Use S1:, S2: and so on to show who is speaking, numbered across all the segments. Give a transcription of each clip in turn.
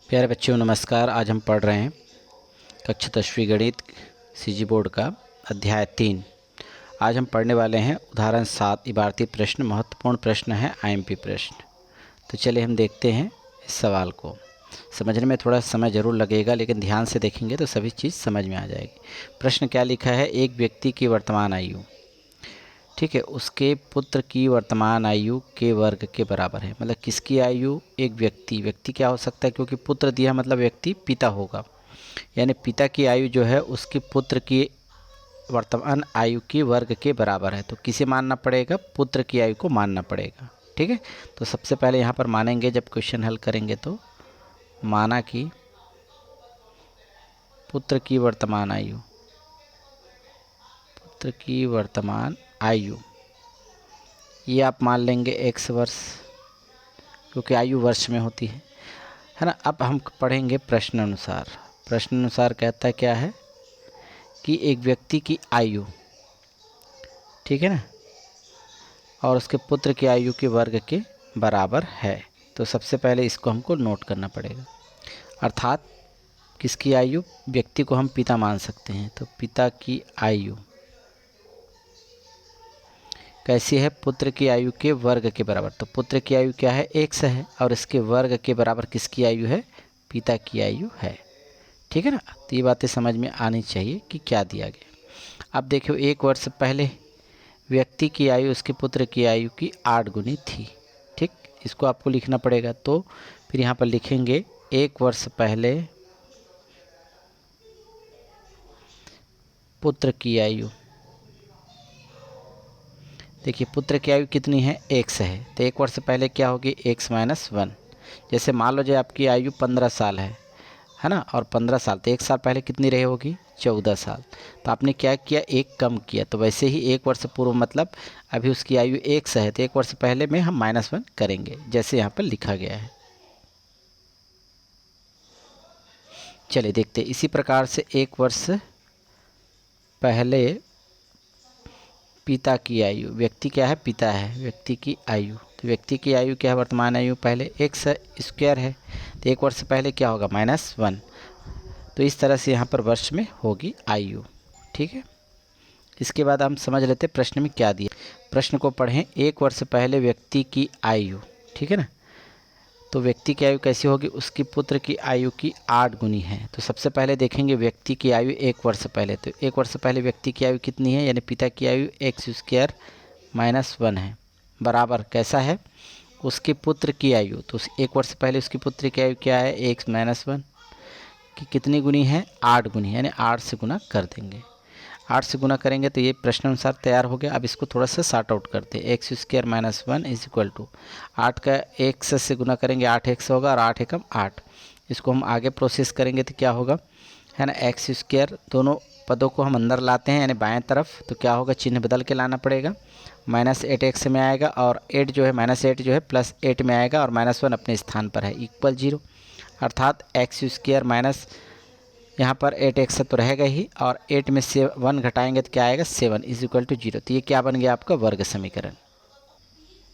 S1: प्यारे बच्चों नमस्कार। आज हम पढ़ रहे हैं कक्षा 10वीं गणित सीजी बोर्ड का अध्याय 3। आज हम पढ़ने वाले हैं उदाहरण 7 इबारती प्रश्न। महत्वपूर्ण प्रश्न है आईएमपी प्रश्न। तो चलिए हम देखते हैं इस सवाल को। समझने में थोड़ा समय ज़रूर लगेगा, लेकिन ध्यान से देखेंगे तो सभी चीज़ समझ में आ जाएगी। प्रश्न क्या लिखा है? एक व्यक्ति की वर्तमान आयु, ठीक है, उसके पुत्र की वर्तमान आयु के वर्ग के बराबर है। मतलब किसकी आयु? एक व्यक्ति क्या हो सकता है, क्योंकि पुत्र दिया मतलब व्यक्ति पिता होगा, यानी पिता की आयु जो है उसके पुत्र की वर्तमान आयु की वर्ग के बराबर है। तो किसे मानना पड़ेगा? पुत्र की आयु को मानना पड़ेगा। ठीक है, तो सबसे पहले यहाँ पर मानेंगे, जब क्वेश्चन हल करेंगे तो माना कि पुत्र की वर्तमान आयु, ये आप मान लेंगे x वर्ष, क्योंकि आयु वर्ष में होती है ना। अब हम पढ़ेंगे प्रश्न अनुसार। प्रश्न अनुसार कहता है क्या है कि एक व्यक्ति की आयु, ठीक है ना, और उसके पुत्र की आयु के वर्ग के बराबर है। तो सबसे पहले इसको हमको नोट करना पड़ेगा। अर्थात किसकी आयु? व्यक्ति को हम पिता मान सकते हैं, तो पिता की आयु कैसी है? पुत्र की आयु के वर्ग के बराबर। तो पुत्र की आयु क्या है? x है, और इसके वर्ग के बराबर किसकी आयु है? पिता की आयु है। ठीक है ना। तो ये बातें समझ में आनी चाहिए कि क्या दिया गया। अब देखो, 1 वर्ष पहले व्यक्ति की आयु उसके पुत्र की आयु की 8 गुनी थी। ठीक, इसको आपको लिखना पड़ेगा। तो फिर यहाँ पर लिखेंगे 1 वर्ष पहले पुत्र की आयु। देखिए पुत्र की आयु कितनी है? x है, तो 1 वर्ष पहले क्या होगी? x - 1। जैसे मान लो जो आपकी आयु 15 साल है ना, और 15 साल तो 1 साल पहले कितनी रही होगी? 14 साल। तो आपने क्या किया? 1 कम किया। तो वैसे ही 1 वर्ष पूर्व मतलब अभी उसकी आयु x है, तो 1 वर्ष पहले में हम -1 करेंगे, जैसे यहाँ पर लिखा गया है। चलिए देखते, इसी प्रकार से 1 वर्ष पहले पिता की आयु, व्यक्ति क्या है? पिता है, व्यक्ति की आयु। तो व्यक्ति की आयु क्या है? वर्तमान आयु पहले x स्क्वायर है, तो 1 वर्ष पहले क्या होगा? -1। तो इस तरह से यहाँ पर वर्ष में होगी आयु। ठीक है, इसके बाद हम समझ लेते प्रश्न में क्या दिया। प्रश्न को पढ़ें। 1 वर्ष पहले व्यक्ति की आयु, ठीक है ना, तो व्यक्ति की आयु कैसी होगी? उसकी पुत्र की आयु की 8 गुनी है। तो सबसे पहले देखेंगे व्यक्ति की आयु 1 वर्ष पहले। तो 1 वर्ष पहले व्यक्ति की आयु कितनी है? यानी पिता की आयु x² - 1 है, बराबर कैसा है? उसके पुत्र की आयु। तो 1 वर्ष पहले उसकी पुत्र की आयु क्या है? x - 1 की कितनी गुनी है? 8 गुनी, यानी 8 से गुना कर देंगे। 8 से गुना करेंगे तो ये प्रश्न अनुसार तैयार हो गया। अब इसको थोड़ा सा सॉर्ट आउट करते हैं। x² - 1 = 8 का x से गुना करेंगे 8x होगा, और 8 एकम 8। इसको हम आगे प्रोसेस करेंगे तो क्या होगा, है ना, x²। दोनों पदों को हम अंदर लाते हैं, यानी बाएं तरफ, तो क्या होगा? चिन्ह बदल के लाना पड़ेगा। -8x में आएगा, और 8 जो है -8 जो है +8 में आएगा, और -1 अपने स्थान पर है, = 0। अर्थात x² यहाँ पर 8x तो रहेगा ही, और 8 में से 1 घटाएंगे तो क्या आएगा? 7 = 0। तो ये क्या बन गया? आपका वर्ग समीकरण।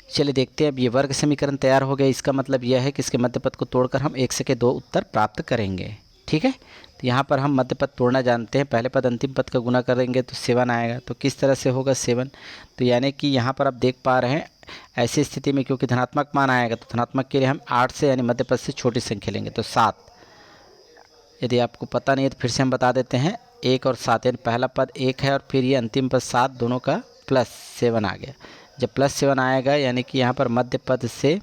S1: चलिए देखते हैं। अब ये वर्ग समीकरण तैयार हो गया। इसका मतलब यह है कि इसके मध्य पद को तोड़कर हम x के 2 उत्तर प्राप्त करेंगे। ठीक है, तो यहाँ पर हम मध्य पद तोड़ना जानते हैं। पहले पद अंतिम पद का गुना करेंगे तो 7 आएगा। तो किस तरह से होगा 7? तो यानी कि यहाँ पर आप देख पा रहे हैं, ऐसी स्थिति में क्योंकि धनात्मक मान आएगा, तो धनात्मक के लिए हम 8 से यानी मध्य पद से छोटी संख्या लेंगे, तो 7। यदि आपको पता नहीं है तो फिर से हम बता देते हैं। 1 और 7, यानी पहला पद 1 है, और फिर ये अंतिम पद 7, दोनों का +7 आ गया। जब +7 आएगा यानी कि यहाँ पर मध्य पद से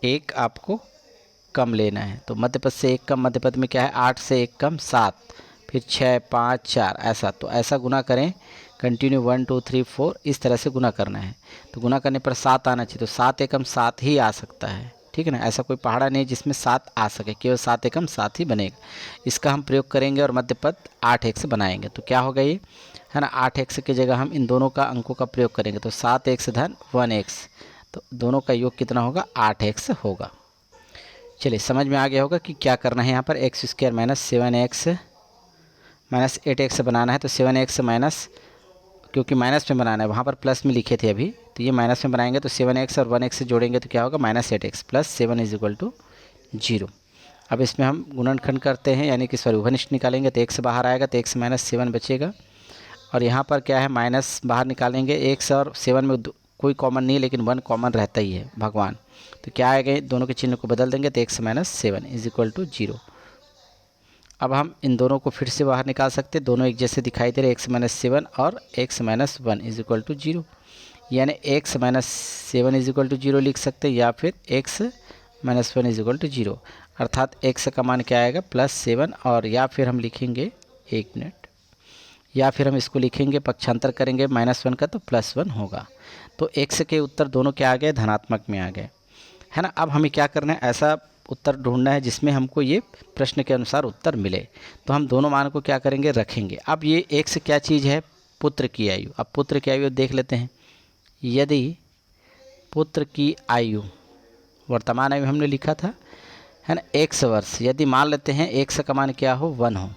S1: 1 आपको कम लेना है। तो मध्य पद से 1 कम, मध्य पद में क्या है? 8 से 1 कम 7, फिर 6, 5, 4, ऐसा। तो ऐसा गुना करें कंटिन्यू, 1 2 3 4 इस तरह से गुना करना है। तो गुना करने पर 7 आना चाहिए। तो 7 एकम 7 ही आ सकता है। ठीक है ना, ऐसा कोई पहाड़ा नहीं जिसमें 7 आ सके, केवल 7 एकम 7 ही बनेगा। इसका हम प्रयोग करेंगे और मध्य पद 8x बनाएंगे। तो क्या होगा ये, है ना, 8x की जगह हम इन दोनों का अंकों का प्रयोग करेंगे। तो 7x - 1x, तो दोनों का योग कितना होगा? 8x होगा। चलिए समझ में आ गया होगा कि क्या करना है। यहाँ पर x² - 7x -8x बनाना है। तो 7x माइनस, क्योंकि माइनस में बनाना है, वहाँ पर प्लस में लिखे थे अभी, तो ये माइनस में बनाएंगे। तो 7x और 1x से जोड़ेंगे तो क्या होगा? -8x + 7 = 0। अब इसमें हम गुणनखंड करते हैं, यानी कि सॉरी उभयनिष्ठ निकालेंगे तो x बाहर आएगा तो x माइनस 7 बचेगा। और यहाँ पर क्या है, माइनस बाहर निकालेंगे, x और 7 में कोई कॉमन नहीं है, लेकिन 1 कॉमन रहता ही है भगवान। तो क्या आएगा, दोनों के चिन्ह को बदल देंगे तो x minus 7 is equal to 0। अब हम इन दोनों को फिर से बाहर निकाल सकते हैं, दोनों एक जैसे दिखाई दे रहे, x माइनस 7 और x minus 1 is equal to 0, यानी x minus 7 is equal to 0 लिख सकते हैं, या फिर x minus 1 is equal to 0, अर्थात x का मान क्या आएगा +7, और या फिर हम लिखेंगे, एक मिनट, या फिर हम इसको लिखेंगे, पक्षांतर करेंगे -1 का तो +1 होगा। तो x के उत्तर दोनों क्या आ गए, धनात्मक में आ गए, है ना। अब हमें क्या करना है, ऐसा उत्तर ढूंढना है जिसमें हमको ये प्रश्न के अनुसार उत्तर मिले। तो हम दोनों मान को क्या करेंगे, रखेंगे। अब ये x क्या चीज़ है, पुत्र की आयु। अब पुत्र की आयु देख लेते हैं। यदि पुत्र की आयु, वर्तमान आयु हमने लिखा था, है ना, x वर्ष, यदि मान लेते हैं x का मान क्या हो, 1 हो,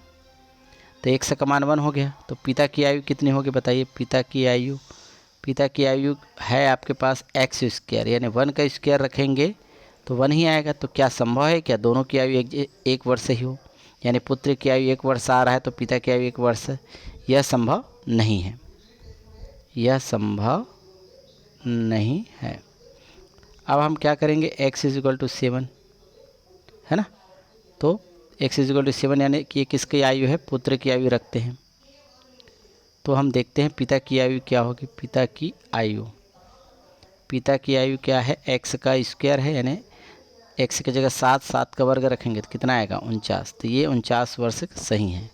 S1: तो x का मान 1 हो गया। तो पिता की आयु कितनी होगी बताइए, पिता की आयु है आपके पास x², यानी 1 का स्क्वायर रखेंगे तो 1 ही आएगा। तो क्या संभव है क्या दोनों की आयु एक वर्ष ही हो, यानी पुत्र की आयु 1 वर्ष आ रहा है तो पिता की आयु 1 वर्ष है? यह संभव नहीं है, यह संभव नहीं है। अब हम क्या करेंगे, x इज इक्वल टू 7, है ना, तो x इज इक्वल टू 7 यानी कि ये किसकी आयु है, पुत्र की आयु रखते हैं। तो हम देखते हैं पिता की आयु क्या होगी, पिता की आयु क्या है, x का स्क्वायर है, यानी x की जगह 7 का वर्ग रखेंगे तो कितना आएगा, 49। तो ये 49 वर्ष सही है।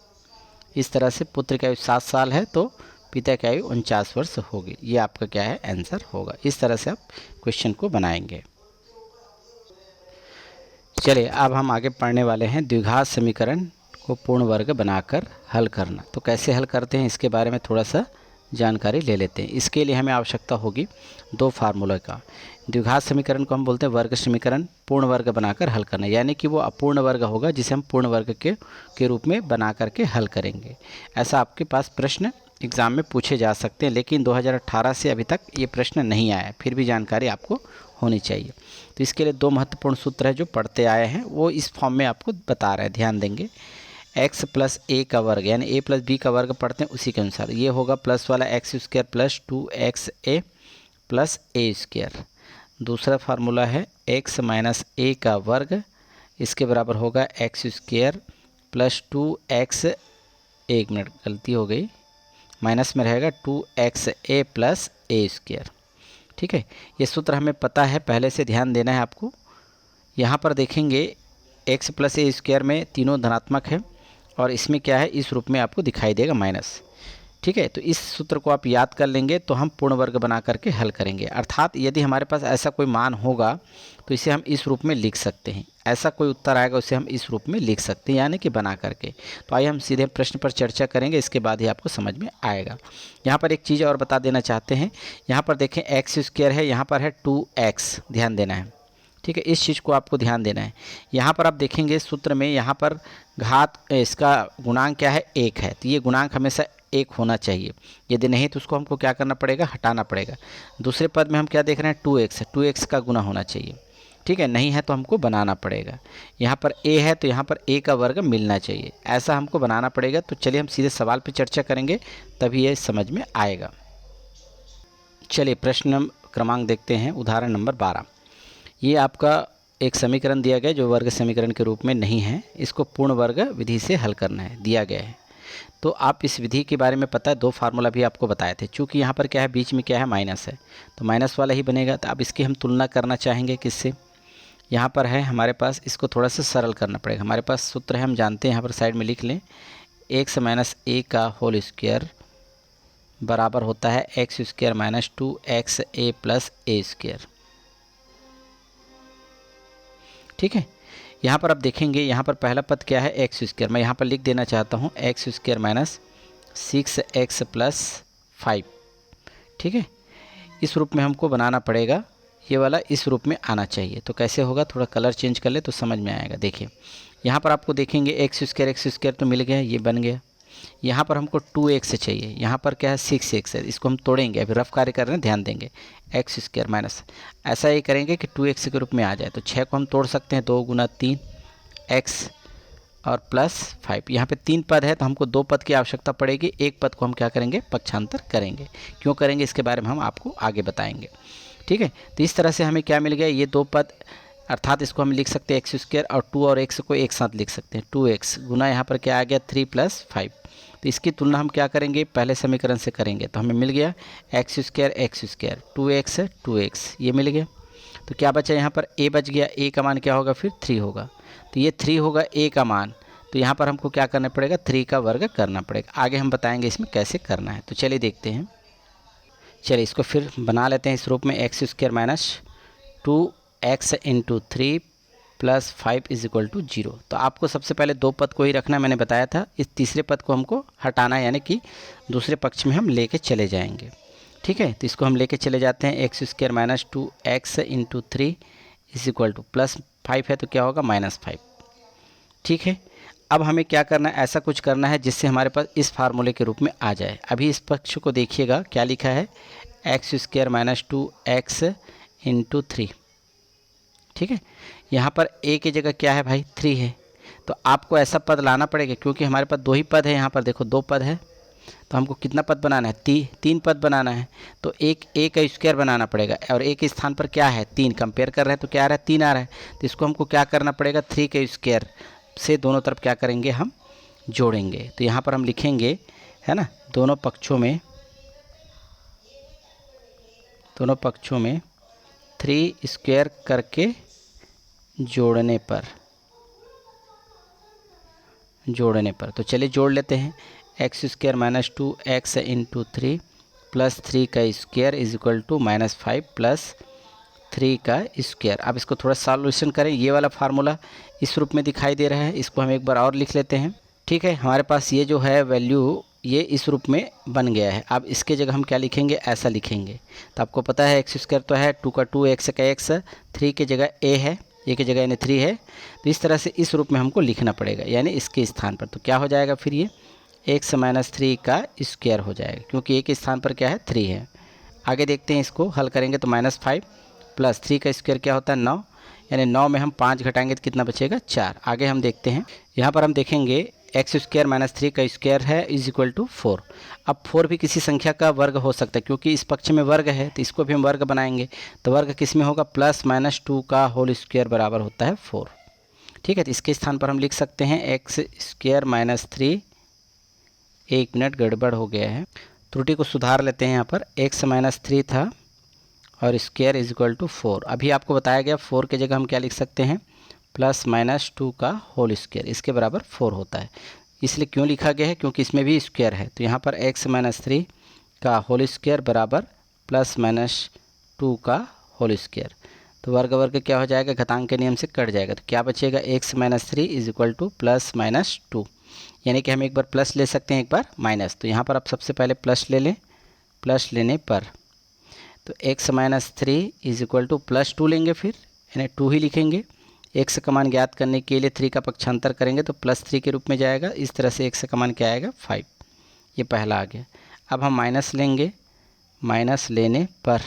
S1: इस तरह से पुत्र की आयु 7 साल है तो पिता की आयु 49 वर्ष होगी। ये आपका क्या है, आंसर होगा। इस तरह से आप क्वेश्चन को बनाएंगे। चलिए अब हम आगे पढ़ने वाले हैं द्विघात समीकरण को पूर्ण वर्ग बनाकर हल करना। तो कैसे हल करते हैं इसके बारे में थोड़ा सा जानकारी ले लेते हैं। इसके लिए हमें आवश्यकता होगी 2 फार्मूला का। द्विघात समीकरण को हम बोलते हैं वर्ग समीकरण, पूर्ण वर्ग बनाकर हल करना, यानी कि वो अपूर्ण वर्ग होगा जिसे हम पूर्ण वर्ग के रूप में बना करके हल करेंगे। ऐसा आपके पास प्रश्न एग्ज़ाम में पूछे जा सकते हैं, लेकिन 2018 से अभी तक ये प्रश्न नहीं आया, फिर भी जानकारी आपको होनी चाहिए। तो इसके लिए 2 महत्वपूर्ण सूत्र है जो पढ़ते आए हैं, वो इस फॉर्म में आपको बता रहे हैं, ध्यान देंगे। x प्लस a का वर्ग, यानी a प्लस b का वर्ग पढ़ते हैं उसी के अनुसार ये होगा प्लस वाला x² plus 2xa plus a²। दूसरा फार्मूला है x माइनस a का वर्ग, इसके बराबर होगा x² प्लस 2x, एक मिनट गलती हो गई, माइनस में रहेगा 2xa प्लस a²। ठीक है, ये सूत्र हमें पता है, पहले से ध्यान देना है आपको। यहाँ पर देखेंगे x प्लस a² में तीनों धनात्मक है और इसमें क्या है, इस रूप में आपको दिखाई देगा माइनस। ठीक है, तो इस सूत्र को आप याद कर लेंगे तो हम पूर्ण वर्ग बना करके हल करेंगे। अर्थात यदि हमारे पास ऐसा कोई मान होगा तो इसे हम इस रूप में लिख सकते हैं, ऐसा कोई उत्तर आएगा उसे हम इस रूप में लिख सकते हैं, यानी कि बना करके। तो आइए हम सीधे प्रश्न पर चर्चा करेंगे, इसके बाद ही आपको समझ में आएगा। यहाँ पर एक चीज़ और बता देना चाहते हैं, यहाँ पर देखें x² है, यहाँ पर है 2x, ध्यान देना है। ठीक है, इस चीज़ को आपको ध्यान देना है। यहाँ पर आप देखेंगे सूत्र में, यहाँ पर घात, इसका गुणांक क्या है, 1 है, तो ये गुणांक हमेशा 1 होना चाहिए। यदि नहीं तो उसको हमको क्या करना पड़ेगा, हटाना पड़ेगा। दूसरे पद में हम क्या देख रहे हैं, 2x का गुना होना चाहिए। ठीक है, नहीं है तो हमको बनाना पड़ेगा। यहाँ पर a है तो यहाँ पर a का वर्ग मिलना चाहिए, ऐसा हमको बनाना पड़ेगा। तो चलिए हम सीधे सवाल पर चर्चा करेंगे, तभी ये समझ में आएगा। चलिए प्रश्न क्रमांक देखते हैं, उदाहरण नंबर 12। ये आपका एक समीकरण दिया गया जो वर्ग समीकरण के रूप में नहीं है, इसको पूर्ण वर्ग विधि से हल करना है, दिया गया है। तो आप इस विधि के बारे में पता है, 2 फार्मूला भी आपको बताए थे। चूँकि यहाँ पर क्या है, बीच में क्या है, माइनस है, तो माइनस वाला ही बनेगा। तो अब इसकी हम तुलना करना चाहेंगे किससे, यहाँ पर है हमारे पास, इसको थोड़ा सा सरल करना पड़ेगा। हमारे पास सूत्र है, हम जानते हैं, यहाँ पर साइड में लिख लें, x माइनस a का होल स्क्वायर बराबर होता है x² minus 2xa plus a²। ठीक है, यहाँ पर आप देखेंगे, यहाँ पर पहला पद क्या है, x², मैं यहाँ पर लिख देना चाहता हूँ x² माइनस 6x प्लस 5। ठीक है, इस रूप में हमको बनाना पड़ेगा, ये वाला इस रूप में आना चाहिए। तो कैसे होगा, थोड़ा कलर चेंज कर ले तो समझ में आएगा। देखिए यहाँ पर आपको देखेंगे x² तो मिल गया, ये बन गया। यहाँ पर हमको 2x चाहिए, यहाँ पर क्या है 6x है, इसको हम तोड़ेंगे, अभी रफ कार्य कर रहे हैं, ध्यान देंगे। x² माइनस, ऐसा ही करेंगे कि 2x के रूप में आ जाए। तो 6 को हम तोड़ सकते हैं, 2 गुना 3, एक्स और प्लस 5। यहाँ पे 3 पद है तो हमको 2 पद की आवश्यकता पड़ेगी, एक पद को हम क्या करेंगे, पक्षांतर करेंगे। क्यों करेंगे इसके बारे में हम आपको आगे बताएंगे। ठीक है, तो इस तरह से हमें क्या मिल गया, ये 2 पद, अर्थात इसको हम लिख सकते हैं एक्स स्क्वायर और 2 और एक्स को एक साथ लिख सकते हैं। 2x गुना यहाँ पर क्या आ गया 3 + 5। तो इसकी तुलना हम क्या करेंगे, पहले समीकरण से करेंगे। तो हमें मिल गया एक्स स्क्वायर 2x ये मिल गया। तो क्या बचा यहाँ पर, a बच गया। a का मान क्या होगा फिर 3 होगा। तो ये 3 होगा a का मान। तो यहाँ पर हमको क्या करना पड़ेगा, 3 का वर्ग करना पड़ेगा। आगे हम बताएंगे इसमें कैसे करना है। तो चलिए देखते हैं। चलिए इसको फिर बना लेते हैं इस रूप में, एक्स स्क्वायर - 2x × 3 + 5 = 0। तो आपको सबसे पहले 2 पद को ही रखना, मैंने बताया था। इस तीसरे पद को हमको हटाना है, यानी कि दूसरे पक्ष में हम लेके चले जाएंगे। ठीक है, तो इसको हम लेके चले जाते हैं। एक्स स्क्वायर - 2x × 3 = +5 है तो क्या होगा -5। ठीक है, अब हमें क्या करना है, ऐसा कुछ करना है जिससे हमारे पास इस फार्मूले के रूप में आ जाए। अभी इस पक्ष को देखिएगा, क्या लिखा है, एक्स स्क्वायर - 2x × 3। ठीक है, यहाँ पर a की जगह क्या है भाई 3 है। तो आपको ऐसा पद लाना पड़ेगा, क्योंकि हमारे पास 2 ही पद है। यहाँ पर देखो 2 पद है, तो हमको कितना पद बनाना है, 3 पद बनाना है। तो एक a का स्क्वायर बनाना पड़ेगा, और a के स्थान पर क्या है 3, कंपेयर कर रहे हैं तो क्या आ रहा है 3 आ रहा है। तो इसको हमको क्या करना पड़ेगा, 3 के स्क्वायर से दोनों तरफ क्या करेंगे, हम जोड़ेंगे। तो यहाँ पर हम लिखेंगे, है ना, दोनों पक्षों में 3 स्क्वायर करके जोड़ने पर तो चलिए जोड़ लेते हैं। एक्स स्क्वायर - 2x × 3 + 3 का स्क्वायर = -5 + 3 का स्क्वायर। अब इसको थोड़ा सॉल्यूशन करें। ये वाला फार्मूला इस रूप में दिखाई दे रहा है, इसको हम एक बार और लिख लेते हैं। ठीक है, हमारे पास ये जो है वैल्यू, ये इस रूप में बन गया है। अब इसके जगह हम क्या लिखेंगे, ऐसा लिखेंगे। तो आपको पता है एक्स स्क्वायर तो है, 2 का 2, x का x, 3 की जगह a है, a की जगह यानी 3 है। तो इस तरह से इस रूप में हमको लिखना पड़ेगा, यानी इसके स्थान पर। तो क्या हो जाएगा फिर, ये x - 3 का स्क्वायर हो जाएगा, क्योंकि a के स्थान पर क्या है 3 है। आगे देखते हैं, इसको हल करेंगे तो -5 + 3 का स्क्वायर क्या होता है 9, यानी 9 में हम 5 घटाएंगे तो कितना बचेगा 4। आगे हम देखते हैं, यहाँ पर हम देखेंगे एक्स स्क्वायर - 3 का स्क्वायर है = 4। अब 4 भी किसी संख्या का वर्ग हो सकता है, क्योंकि इस पक्ष में वर्ग है, तो इसको भी हम वर्ग बनाएंगे। तो वर्ग किस में होगा, +-2 का होल स्क्वायर बराबर होता है 4। ठीक है, तो इसके स्थान पर हम लिख सकते हैं एक्स स्क्वायर - 3, 1 मिनट गड़बड़ हो गया है, त्रुटि को सुधार लेते हैं। यहाँ पर x - 3 था और स्क्वायर = 4। अभी आपको बताया गया 4 की जगह हम क्या लिख सकते हैं, +-2 का होल स्क्वायर, इसके बराबर 4 होता है। इसलिए क्यों लिखा गया है, क्योंकि इसमें भी स्क्वायर है। तो यहाँ पर x - 3 का होल स्क्वायर बराबर +-2 का होल स्क्वायर। तो वर्ग क्या हो जाएगा, घातांक के नियम से कट जाएगा। तो क्या बचेगा, x - 3 = +-2, यानी कि हम एक बार प्लस ले सकते हैं, एक बार माइनस। तो यहाँ पर आप सबसे पहले प्लस ले लें। प्लस लेने पर तो x - 3 = +2 लेंगे, फिर यानी 2 ही लिखेंगे। x का मान ज्ञात करने के लिए 3 का पक्षांतर करेंगे तो +3 के रूप में जाएगा। इस तरह से x का मान क्या आएगा 5, ये पहला आ गया। अब हम माइनस लेंगे, माइनस लेने पर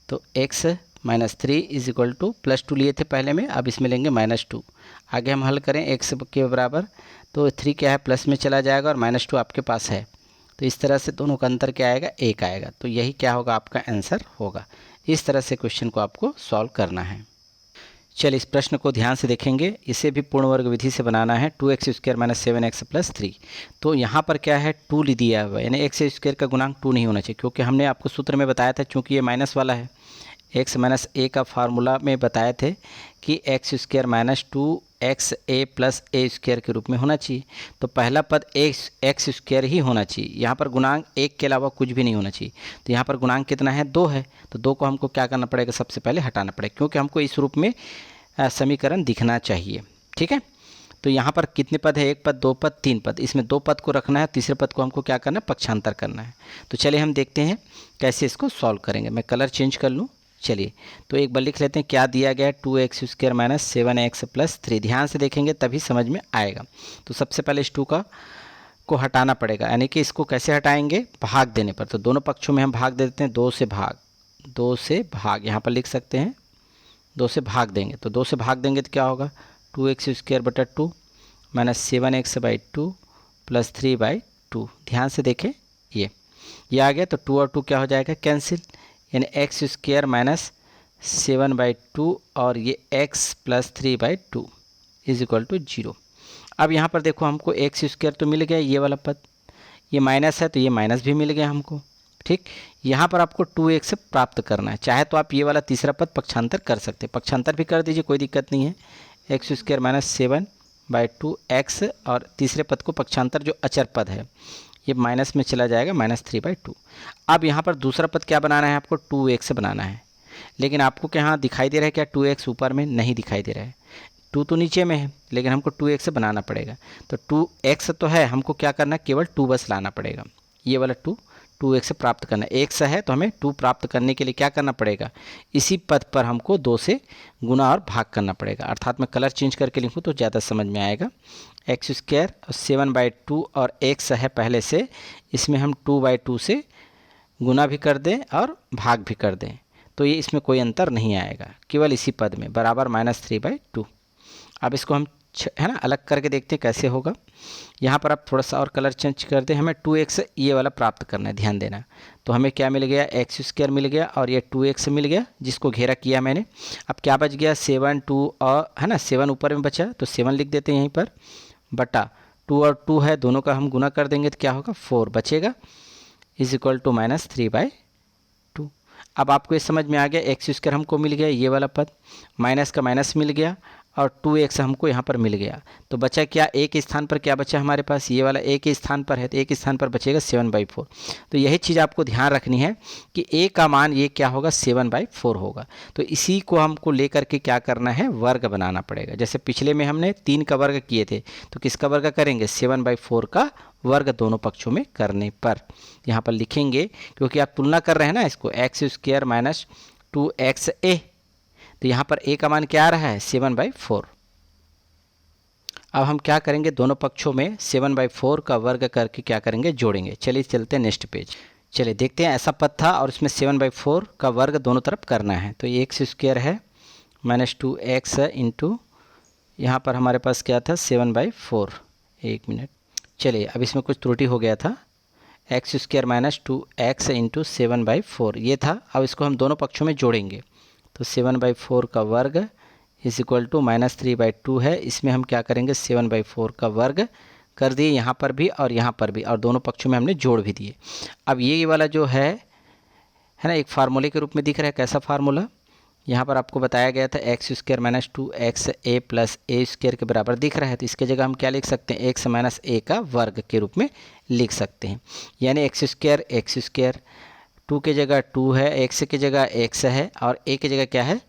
S1: तो x - 3 = +2 लिए थे पहले में, अब इसमें लेंगे -2। आगे हम हल करें x के बराबर, तो 3 क्या है प्लस में चला जाएगा और -2 आपके पास है। तो इस तरह से दोनों का अंतर क्या आएगा, 1 आएगा। तो यही क्या होगा, आपका आंसर होगा। इस तरह से क्वेश्चन को आपको सॉल्व करना है। चलिए इस प्रश्न को ध्यान से देखेंगे। इसे भी पूर्ण वर्ग विधि से बनाना है। 2x² - 7x + 3। तो यहाँ पर क्या है 2 ले दिया हुआ है, यानी एक्स स्क्वायर का गुणांक 2 नहीं होना चाहिए, क्योंकि हमने आपको सूत्र में बताया था, चूँकि ये माइनस वाला है, x - a का फार्मूला में बताए थे कि x² - 2xa + a² के रूप में होना चाहिए। तो पहला पद x² ही होना चाहिए, यहाँ पर गुणांक 1 के अलावा कुछ भी नहीं होना चाहिए। तो यहाँ पर गुणांक कितना है 2 है, तो 2 को हमको क्या करना पड़ेगा, सबसे पहले हटाना पड़ेगा, क्योंकि हमको इस रूप में समीकरण दिखना चाहिए। ठीक है, तो यहाँ पर कितने पद है, 1 पद, 2 पद, 3 पद। इसमें 2 पद को रखना है, तीसरे पद को हमको क्या करना है, पक्षांतर करना है। तो चलिए हम देखते हैं कैसे इसको सॉल्व करेंगे। मैं कलर चेंज कर लूँ। चलिए तो एक बार लिख लेते हैं क्या दिया गया है, 2x² - 7x + 3। ध्यान से देखेंगे तभी समझ में आएगा। तो सबसे पहले इस 2 को हटाना पड़ेगा, यानी कि इसको कैसे हटाएंगे, भाग देने पर। तो दोनों पक्षों में हम भाग दे देते हैं, 2 से भाग, यहाँ पर लिख सकते हैं 2 से भाग देंगे। तो 2 से भाग देंगे तो क्या होगा, 2x² बटा 2 माइनस 7x/2 प्लस 3/2। ध्यान से देखें, ये आ गया तो 2 और 2 क्या हो जाएगा, कैंसिल, यानी x² माइनस 7/2 और ये x plus 3/2 is equal to 0। अब यहाँ पर देखो हमको x² तो मिल गया, ये वाला पद, ये माइनस है तो ये माइनस भी मिल गया हमको। ठीक, यहाँ पर आपको 2x प्राप्त करना है। चाहे तो आप ये वाला तीसरा पद पक्षांतर कर सकते हैं, पक्षांतर भी कर दीजिए, कोई दिक्कत नहीं है। x² माइनस 7/2 x और तीसरे पद को पक्षांतर जो अचर पद है ये माइनस में चला जाएगा, माइनस 3/2। अब यहाँ पर दूसरा पद क्या बनाना है, आपको 2x बनाना है। लेकिन आपको क्या यहाँ दिखाई दे रहा है क्या, 2x ऊपर में नहीं दिखाई दे रहा है, 2 तो नीचे में है, लेकिन हमको 2x बनाना पड़ेगा। तो 2x तो है, हमको क्या करना है, केवल 2 बस लाना पड़ेगा। ये वाला 2x प्राप्त करना है, x है तो हमें 2 प्राप्त करने के लिए क्या करना पड़ेगा, इसी पद पर हमको 2 से गुना और भाग करना पड़ेगा। अर्थात मैं कलर चेंज करके लिखूँ तो ज़्यादा समझ में आएगा। x² और 7/2 और x है पहले से, इसमें हम 2/2 से गुना भी कर दें और भाग भी कर दें तो ये इसमें कोई अंतर नहीं आएगा, केवल इसी पद में, बराबर माइनस 3/2। अब इसको हम है ना अलग करके देखते हैं कैसे होगा। यहाँ पर आप थोड़ा सा और कलर चेंज कर दें, हमें 2x ये वाला प्राप्त करना है, ध्यान देना। तो हमें क्या मिल गया, x² मिल गया और ये 2x मिल गया जिसको घेरा किया मैंने। अब क्या बच गया, 7 2 और है ना 7 ऊपर में बचा तो 7 लिख देते हैं यहीं पर, बटा 2 और 2 है, दोनों का हम गुना कर देंगे तो क्या होगा, 4 बचेगा, इज इक्वल टू माइनस 3/2। अब आपको ये समझ में आ गया, x² हमको मिल गया ये वाला पद, माइनस का माइनस मिल गया और 2x हमको यहाँ पर मिल गया। तो बचा क्या, एक स्थान पर क्या बचा हमारे पास, ये वाला एक स्थान पर है तो एक स्थान पर बचेगा 7/4। तो यही चीज़ आपको ध्यान रखनी है कि a का मान ये क्या होगा, 7/4 होगा। तो इसी को हमको लेकर के क्या करना है, वर्ग बनाना पड़ेगा। जैसे पिछले में हमने 3 का वर्ग किए थे तो किसका वर्ग करेंगे, 7/4 का वर्ग दोनों पक्षों में करने पर यहाँ पर लिखेंगे, क्योंकि आप तुलना कर रहे हैं ना इसको, x² माइनस 2xa, तो यहाँ पर a का मान क्या आ रहा है, 7/4। अब हम क्या करेंगे, दोनों पक्षों में 7/4 का वर्ग करके क्या करेंगे, जोड़ेंगे। चलिए चलते हैं नेक्स्ट पेज। चलिए देखते हैं, ऐसा पद था और उसमें 7/4 का वर्ग दोनों तरफ करना है। तो ये x² है माइनस 2x इंटू यहाँ पर हमारे पास क्या था, 7/4। एक मिनट, चलिए अब इसमें कुछ त्रुटि हो गया था, x² माइनस 2x इंटू 7/4 ये था। अब इसको हम दोनों पक्षों में जोड़ेंगे तो 7/4 का वर्ग इज इक्वल टू माइनस 3/2 है। इसमें हम क्या करेंगे, 7/4 का वर्ग कर दिए यहाँ पर भी और यहाँ पर भी, और दोनों पक्षों में हमने जोड़ भी दिए। अब ये वाला जो है ना, एक फार्मूले के रूप में दिख रहा है। कैसा फार्मूला, यहाँ पर आपको बताया गया था x² minus 2xa plus a² के बराबर दिख रहा है, तो इसके जगह हम क्या लिख सकते हैं, x माइनस a का वर्ग के रूप में लिख सकते हैं। यानी x², 2 की जगह 2 है, x की जगह x है और a की जगह क्या है,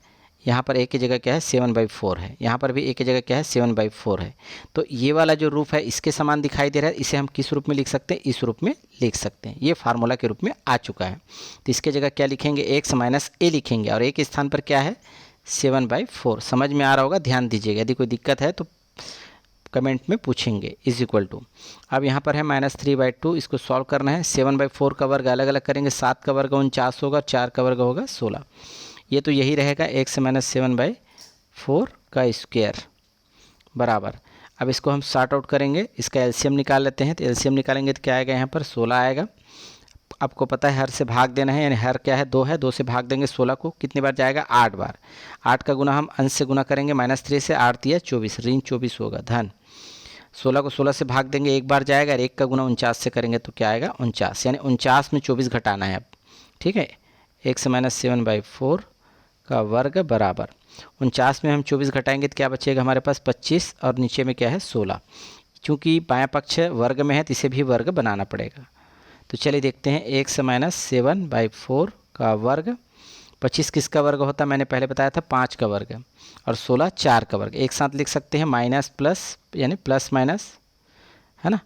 S1: यहाँ पर a की जगह क्या है, 7/4 है, यहाँ पर भी a की जगह क्या है, 7/4 है। तो ये वाला जो रूप है इसके समान दिखाई दे रहा है, इसे हम किस रूप में लिख सकते हैं, इस रूप में लिख सकते हैं। ये फार्मूला के रूप में आ चुका है। तो इसके जगह क्या लिखेंगे, x माइनस a लिखेंगे और a के स्थान पर क्या है, 7/4। समझ में आ रहा होगा, ध्यान दीजिएगा, यदि कोई दिक्कत है तो कमेंट में पूछेंगे। इज इक्वल टू, अब यहाँ पर है माइनस 3/2, इसको सॉल्व करना है। 7/4 का वर्ग अलग अलग करेंगे, 7 का वर्ग 49 होगा, 4 का वर्ग होगा 16। ये तो यही रहेगा, x माइनस 7/4 का स्क्वायर बराबर। अब इसको हम सॉर्ट आउट करेंगे, इसका एलसीएम निकाल लेते हैं। तो एलसीएम निकालेंगे तो क्या आएगा, यहाँ पर 16 आएगा। आपको पता है हर से भाग देना है, यानी हर क्या है, 2 है, 2 से भाग देंगे 16 को, कितनी बार जाएगा, 8 बार। 8 का गुना हम अंश से गुना करेंगे, माइनस 3 से, 8 दिया 24, ऋण 24 होगा, धन 16 को 16 से भाग देंगे, एक बार जाएगा, और 1 का गुना 49 से करेंगे तो क्या आएगा, 49, यानी 49 में 24 घटाना है अब। ठीक है, x माइनस 7/4 का वर्ग बराबर 49 में हम 24 घटाएंगे तो क्या बचेगा हमारे पास, 25, और नीचे में क्या है, 16। चूँकि बायां पक्ष वर्ग में है तो इसे भी वर्ग बनाना पड़ेगा। तो चलिए देखते हैं, x माइनस 7/4 का वर्ग, 25 किसका वर्ग होता है, मैंने पहले बताया था 5 का वर्ग, और 16 4 का वर्ग। एक साथ लिख सकते हैं, माइनस प्लस यानी प्लस माइनस, है ना,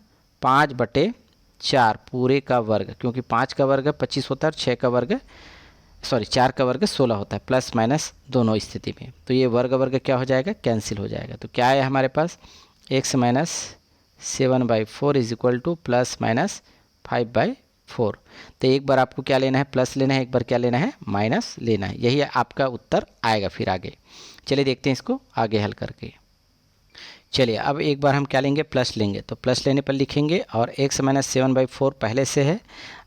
S1: 5/4 पूरे का वर्ग, क्योंकि 5 का वर्ग 25 होता है और 6 का वर्ग 4 का वर्ग 16 होता है, प्लस माइनस दोनों स्थिति में। तो ये वर्ग वर्ग क्या हो जाएगा, कैंसिल हो जाएगा। तो क्या है हमारे पास, x minus 7/4 is equal two plus minus 5/4। तो एक बार आपको क्या लेना है, प्लस लेना है, एक बार क्या लेना है, माइनस लेना है। यही आपका उत्तर आएगा फिर आगे। चलिए देखते हैं इसको आगे हल करके। चलिए अब एक बार हम क्या लेंगे, प्लस लेंगे। तो प्लस लेने पर लिखेंगे और x माइनस 7/4 पहले से है,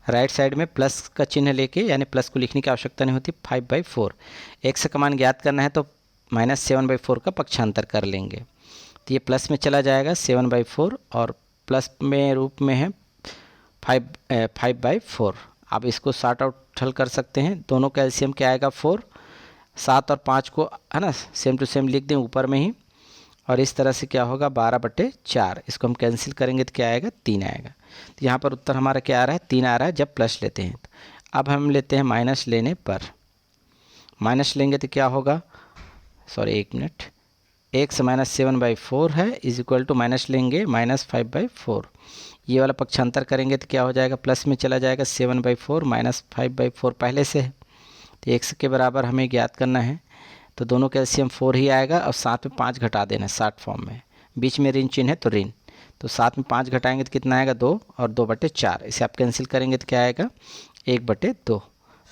S1: राइट साइड में प्लस का चिन्ह लेके, यानी प्लस को लिखने की आवश्यकता नहीं होती, 5/4। x का मान ज्ञात करना है तो -7/4 का पक्षांतर कर लेंगे। तो ये प्लस में चला जाएगा 7/4 और प्लस में रूप में है 5/4। आप इसको सॉर्ट आउट हल कर सकते हैं। दोनों का एलसीएम क्या आएगा 4। 7 और 5 को है ना सेम टू सेम लिख दें ऊपर में ही, और इस तरह से क्या होगा 12/4। इसको हम कैंसिल करेंगे तो क्या आएगा 3 आएगा। तो यहाँ पर उत्तर हमारा क्या आ रहा है 3 आ रहा है जब प्लस लेते हैं। अब हम लेते हैं माइनस लेने पर। माइनस लेंगे तो क्या होगा, सॉरी एक मिनट, x माइनस 7/4 है इज इक्वल टू माइनस लेंगे -5/4। ये वाला पक्षांतर करेंगे तो क्या हो जाएगा, प्लस में चला जाएगा 7/4 -5/4 पहले से है। तो x के बराबर हमें ज्ञात करना है, तो दोनों का एलसीएम 4 ही आएगा और साथ में 5 घटा देना है शॉर्ट फॉर्म में, बीच में ऋण चिन्ह है तो ऋण, तो साथ में 5 घटाएंगे तो कितना आएगा 2 और 2/4। इसे आप कैंसिल करेंगे तो क्या आएगा 1/2।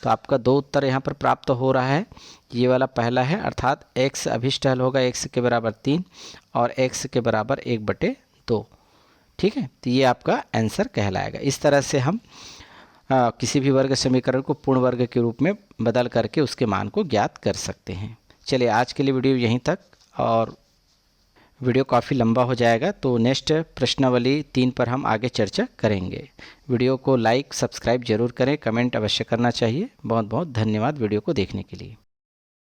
S1: तो आपका 2 उत्तर यहाँ पर प्राप्त हो रहा है। ये वाला पहला है, अर्थात x अभिष्ट हल होगा x के बराबर 3 और x के बराबर 1/2। ठीक है, तो ये आपका आंसर कहलाएगा। इस तरह से हम किसी भी वर्ग समीकरण को पूर्ण वर्ग के रूप में बदल करके उसके मान को ज्ञात कर सकते हैं। चलिए आज के लिए वीडियो यहीं तक, और वीडियो काफ़ी लंबा हो जाएगा तो नेक्स्ट प्रश्नावली 3 पर हम आगे चर्चा करेंगे। वीडियो को लाइक सब्सक्राइब जरूर करें, कमेंट अवश्य करना चाहिए। बहुत बहुत धन्यवाद वीडियो को देखने के लिए।